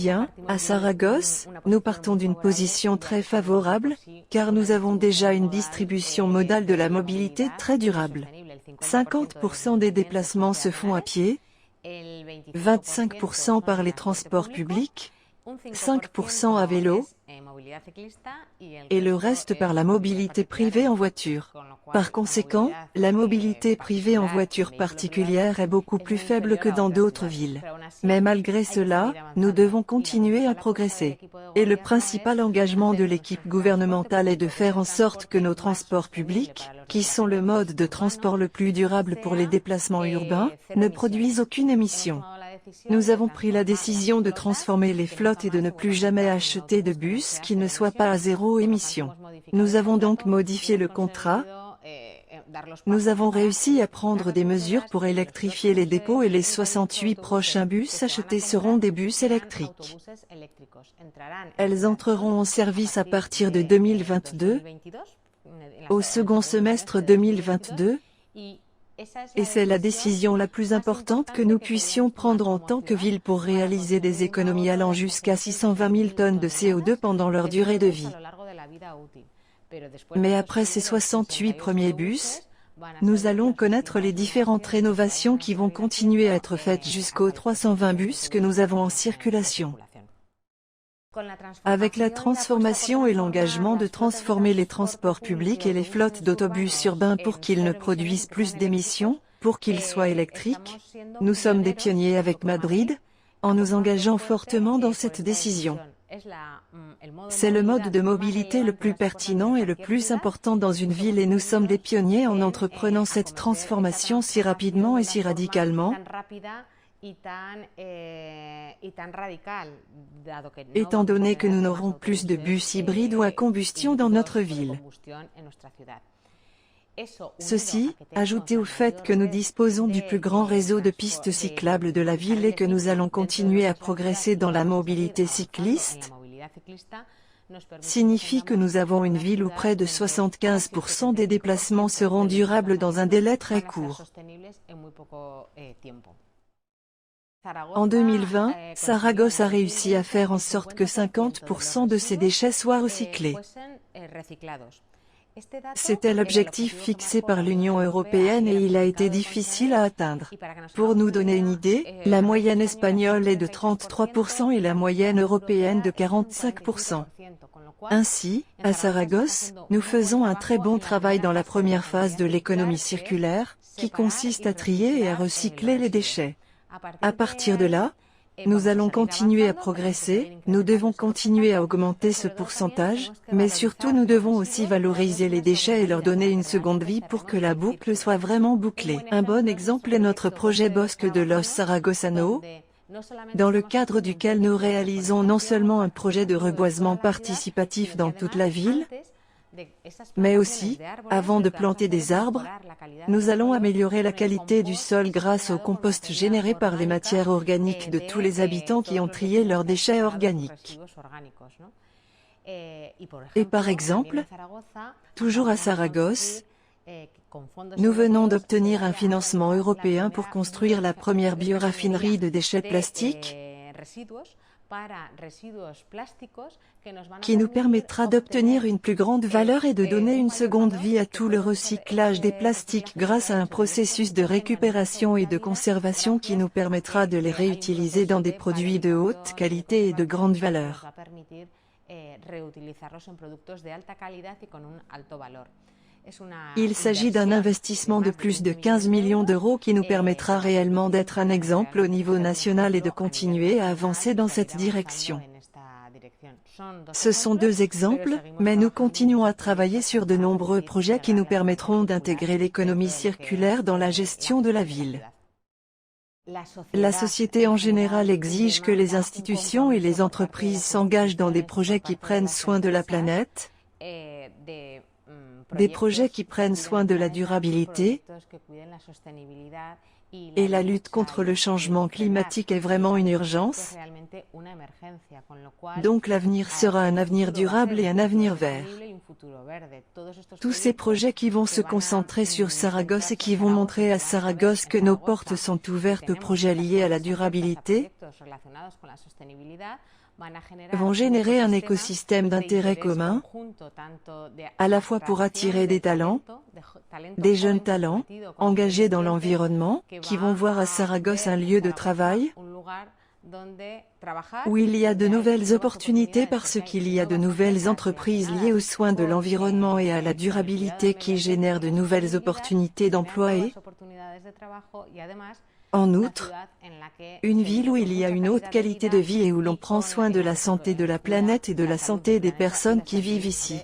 bien, à Saragosse, nous partons d'une position très favorable, car nous avons déjà une distribution modale de la mobilité très durable. 50% des déplacements se font à pied, 25% par les transports publics, 5% à vélo, et le reste par la mobilité privée en voiture. Par conséquent, la mobilité privée en voiture particulière est beaucoup plus faible que dans d'autres villes. Mais malgré cela, nous devons continuer à progresser. Et le principal engagement de l'équipe gouvernementale est de faire en sorte que nos transports publics, qui sont le mode de transport le plus durable pour les déplacements urbains, ne produisent aucune émission. Nous avons pris la décision de transformer les flottes et de ne plus jamais acheter de bus qui ne soient pas à zéro émission. Nous avons donc modifié le contrat. Nous avons réussi à prendre des mesures pour électrifier les dépôts et les 68 prochains bus achetés seront des bus électriques. Elles entreront en service à partir de 2022, au second semestre 2022, et c'est la décision la plus importante que nous puissions prendre en tant que ville pour réaliser des économies allant jusqu'à 620 000 tonnes de CO2 pendant leur durée de vie. Mais après ces 68 premiers bus, nous allons connaître les différentes rénovations qui vont continuer à être faites jusqu'aux 320 bus que nous avons en circulation. Avec la transformation et l'engagement de transformer les transports publics et les flottes d'autobus urbains pour qu'ils ne produisent plus d'émissions, pour qu'ils soient électriques, nous sommes des pionniers avec Madrid, en nous engageant fortement dans cette décision. C'est le mode de mobilité le plus pertinent et le plus important dans une ville et nous sommes des pionniers en entreprenant cette transformation si rapidement et si radicalement, étant donné que nous n'aurons plus de bus hybrides ou à combustion dans notre ville. Ceci, ajouté au fait que nous disposons du plus grand réseau de pistes cyclables de la ville et que nous allons continuer à progresser dans la mobilité cycliste, signifie que nous avons une ville où près de 75% des déplacements seront durables dans un délai très court. En 2020, Saragosse a réussi à faire en sorte que 50% de ses déchets soient recyclés. C'était l'objectif fixé par l'Union européenne et il a été difficile à atteindre. Pour nous donner une idée, la moyenne espagnole est de 33% et la moyenne européenne de 45%. Ainsi, à Saragosse, nous faisons un très bon travail dans la première phase de l'économie circulaire, qui consiste à trier et à recycler les déchets. À partir de là, nous allons continuer à progresser, nous devons continuer à augmenter ce pourcentage, mais surtout nous devons aussi valoriser les déchets et leur donner une seconde vie pour que la boucle soit vraiment bouclée. Un bon exemple est notre projet Bosque de los Zaragozano, dans le cadre duquel nous réalisons non seulement un projet de reboisement participatif dans toute la ville, mais aussi, avant de planter des arbres, nous allons améliorer la qualité du sol grâce au compost généré par les matières organiques de tous les habitants qui ont trié leurs déchets organiques. Et par exemple, toujours à Saragosse, nous venons d'obtenir un financement européen pour construire la première bioraffinerie de déchets plastiques, qui nous permettra d'obtenir une plus grande valeur et de donner une seconde vie à tout le recyclage des plastiques grâce à un processus de récupération et de conservation qui nous permettra de les réutiliser dans des produits de haute qualité et de grande valeur. Il s'agit d'un investissement de plus de 15 millions d'euros qui nous permettra réellement d'être un exemple au niveau national et de continuer à avancer dans cette direction. Ce sont deux exemples, mais nous continuons à travailler sur de nombreux projets qui nous permettront d'intégrer l'économie circulaire dans la gestion de la ville. La société en général exige que les institutions et les entreprises s'engagent dans des projets qui prennent soin de la planète, des projets qui prennent soin de la durabilité Et la lutte contre le changement climatique est vraiment une urgence. Donc l'avenir sera un avenir durable et un avenir vert. Tous ces projets qui vont se concentrer sur Saragosse et qui vont montrer à Saragosse que nos portes sont ouvertes aux projets liés à la durabilité, vont générer un écosystème d'intérêt commun, à la fois pour attirer des talents, des jeunes talents, engagés dans l'environnement, qui vont voir à Saragosse un lieu de travail, où il y a de nouvelles opportunités parce qu'il y a de nouvelles entreprises liées aux soins de l'environnement et à la durabilité qui génèrent de nouvelles opportunités d'emploi et, en outre, une ville où il y a une haute qualité de vie et où l'on prend soin de la santé de la planète et de la santé des personnes qui vivent ici.